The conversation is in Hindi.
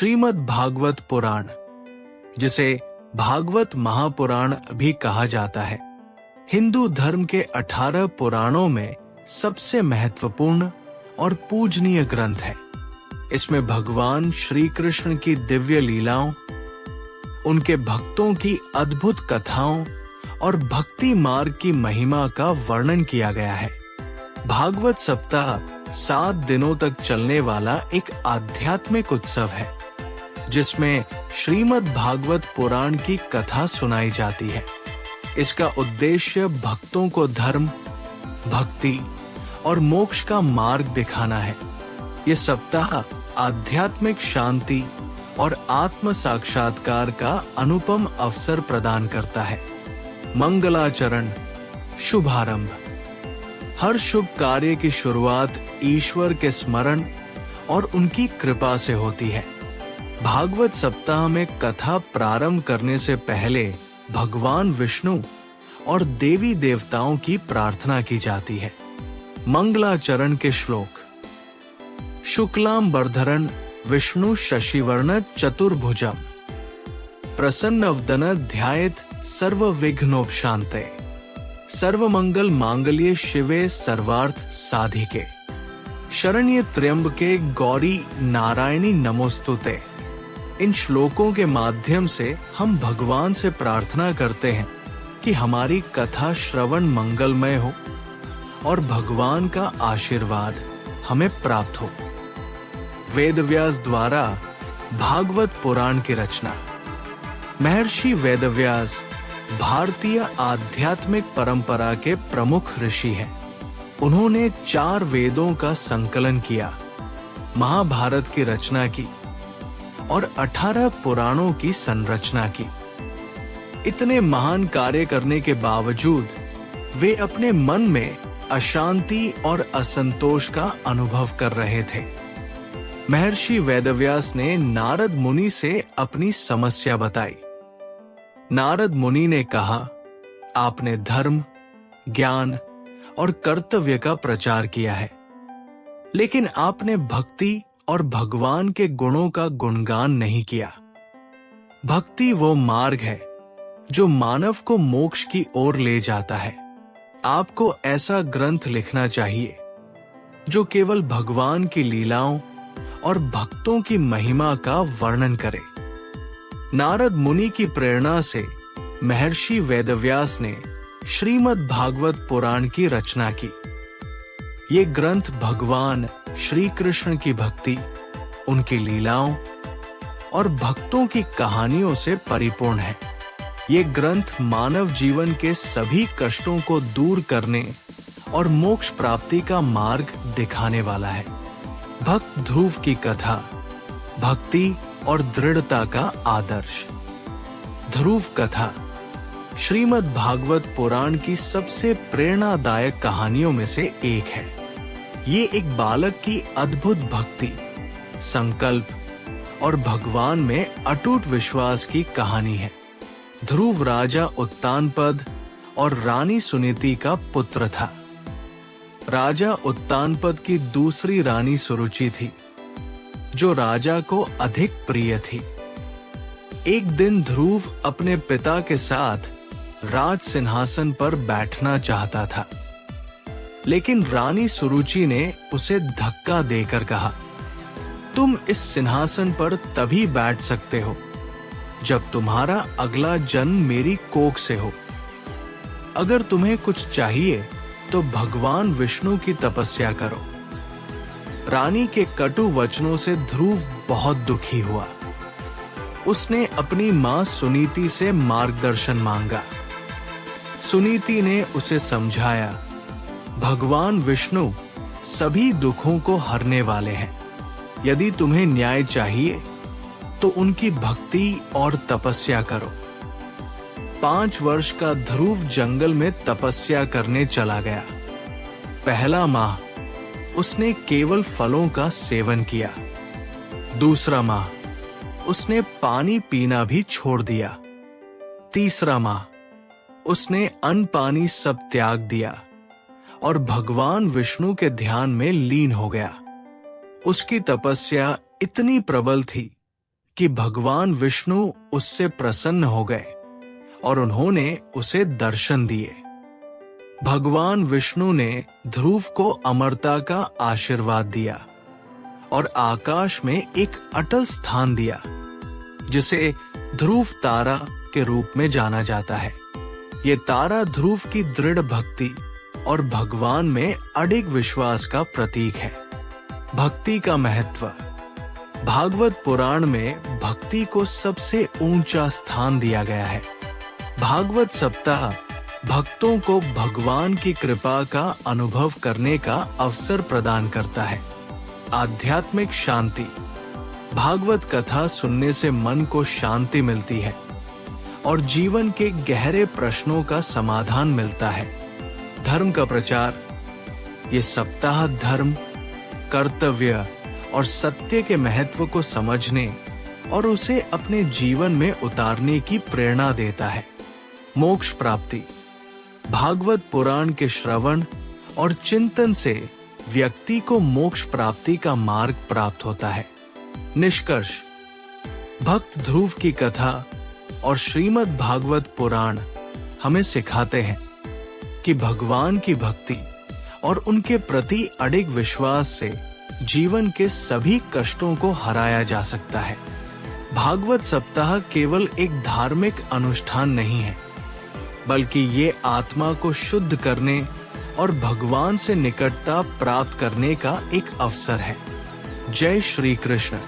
श्रीमद् भागवत पुराण, जिसे भागवत महापुराण भी कहा जाता है, हिंदू धर्म के 18 पुराणों में सबसे महत्वपूर्ण और पूजनीय ग्रंथ है। इसमें भगवान श्री कृष्ण की दिव्य लीलाओं, उनके भक्तों की अद्भुत कथाओं और भक्ति मार्ग की महिमा का वर्णन किया गया है। भागवत सप्ताह 7 दिनों तक चलने वाला एक आध्यात्मिक उत्सव है, जिसमें श्रीमद् भागवत पुराण की कथा सुनाई जाती है। इसका उद्देश्य भक्तों को धर्म, भक्ति और मोक्ष का मार्ग दिखाना है। ये सप्ताह आध्यात्मिक शांति और आत्म साक्षात्कार का अनुपम अवसर प्रदान करता है। मंगलाचरण, शुभारंभ। हर शुभ कार्य की शुरुआत ईश्वर के स्मरण और उनकी कृपा से होती है। भागवत सप्ताह में कथा प्रारंभ करने से पहले भगवान विष्णु और देवी देवताओं की प्रार्थना की जाती है। मंगलाचरण के श्लोक। शुक्लांबरधरं विष्णु शशिवर्ण चतुर्भुजम् प्रसन्नवदन ध्यायेत् सर्वविघ्नोपशान्ते सर्वमंगल मांगल्ये शिवे सर्वार्थ साधिके शरण्ये त्र्यंबके गौरी नारायणी नमोस्तुते। इन श्लोकों के माध्यम से हम भगवान से प्रार्थना करते हैं कि हमारी कथा श्रवण मंगलमय हो और भगवान का आशीर्वाद हमें प्राप्त हो। वेदव्यास द्वारा भागवत पुराण की रचना। महर्षि वेदव्यास भारतीय आध्यात्मिक परंपरा के प्रमुख ऋषि हैं। उन्होंने 4 वेदों का संकलन किया, महाभारत की रचना की और 18 पुराणों की संरचना की। इतने महान कार्य करने के बावजूद वे अपने मन में अशांति और असंतोष का अनुभव कर रहे थे। महर्षि वेदव्यास ने नारद मुनि से अपनी समस्या बताई। नारद मुनि ने कहा, आपने धर्म, ज्ञान और कर्तव्य का प्रचार किया है, लेकिन आपने भक्ति और भगवान के गुणों का गुणगान नहीं किया। भक्ति वो मार्ग है जो मानव को मोक्ष की ओर ले जाता है। आपको ऐसा ग्रंथ लिखना चाहिए जो केवल भगवान की लीलाओं और भक्तों की महिमा का वर्णन करे। नारद मुनि की प्रेरणा से महर्षि वेदव्यास ने श्रीमद् भागवत पुराण की रचना की। ये ग्रंथ भगवान श्री कृष्ण की भक्ति, उनकी लीलाओं और भक्तों की कहानियों से परिपूर्ण है। ये ग्रंथ मानव जीवन के सभी कष्टों को दूर करने और मोक्ष प्राप्ति का मार्ग दिखाने वाला है। भक्त ध्रुव की कथा, भक्ति और दृढ़ता का आदर्श। ध्रुव कथा श्रीमद् भागवत पुराण की सबसे प्रेरणादायक कहानियों में से एक है। ये एक बालक की अद्भुत भक्ति, संकल्प और भगवान में अटूट विश्वास की कहानी है। ध्रुव राजा उत्तानपद और रानी सुनीति का पुत्र था। राजा उत्तानपद की दूसरी रानी सुरुचि थी, जो राजा को अधिक प्रिय थी। एक दिन ध्रुव अपने पिता के साथ राज सिंहासन पर बैठना चाहता था, लेकिन रानी सुरुचि ने उसे धक्का देकर कहा, तुम इस सिंहासन पर तभी बैठ सकते हो जब तुम्हारा अगला जन्म मेरी कोख से हो। अगर तुम्हें कुछ चाहिए तो भगवान विष्णु की तपस्या करो। रानी के कटु वचनों से ध्रुव बहुत दुखी हुआ। उसने अपनी मां सुनीति से मार्गदर्शन मांगा। सुनीति ने उसे समझाया, भगवान विष्णु सभी दुखों को हरने वाले हैं। यदि तुम्हें न्याय चाहिए तो उनकी भक्ति और तपस्या करो। 5 वर्ष का ध्रुव जंगल में तपस्या करने चला गया। पहला माह उसने केवल फलों का सेवन किया। दूसरा माह उसने पानी पीना भी छोड़ दिया। तीसरा माह उसने अन्न पानी सब त्याग दिया और भगवान विष्णु के ध्यान में लीन हो गया। उसकी तपस्या इतनी प्रबल थी कि भगवान विष्णु उससे प्रसन्न हो गए और उन्होंने उसे दर्शन दिए। भगवान विष्णु ने ध्रुव को अमरता का आशीर्वाद दिया और आकाश में एक अटल स्थान दिया, जिसे ध्रुव तारा के रूप में जाना जाता है। ये तारा ध्रुव की दृढ़ भक्ति और भगवान में अडिग विश्वास का प्रतीक है। भक्ति का महत्व। भागवत पुराण में भक्ति को सबसे ऊंचा स्थान दिया गया है। भागवत सप्ताह भक्तों को भगवान की कृपा का अनुभव करने का अवसर प्रदान करता है। आध्यात्मिक शांति। भागवत कथा सुनने से मन को शांति मिलती है और जीवन के गहरे प्रश्नों का समाधान मिलता है। धर्म का प्रचार। ये सप्ताह धर्म, कर्तव्य और सत्य के महत्व को समझने और उसे अपने जीवन में उतारने की प्रेरणा देता है। मोक्ष प्राप्ति। भागवत पुराण के श्रवण और चिंतन से व्यक्ति को मोक्ष प्राप्ति का मार्ग प्राप्त होता है। निष्कर्ष। भक्त ध्रुव की कथा और श्रीमद् भागवत पुराण हमें सिखाते हैं कि भगवान की भक्ति और उनके प्रति अडिग विश्वास से जीवन के सभी कष्टों को हराया जा सकता है। भागवत सप्ताह केवल एक धार्मिक अनुष्ठान नहीं है, बल्कि ये आत्मा को शुद्ध करने और भगवान से निकटता प्राप्त करने का एक अवसर है। जय श्री कृष्ण।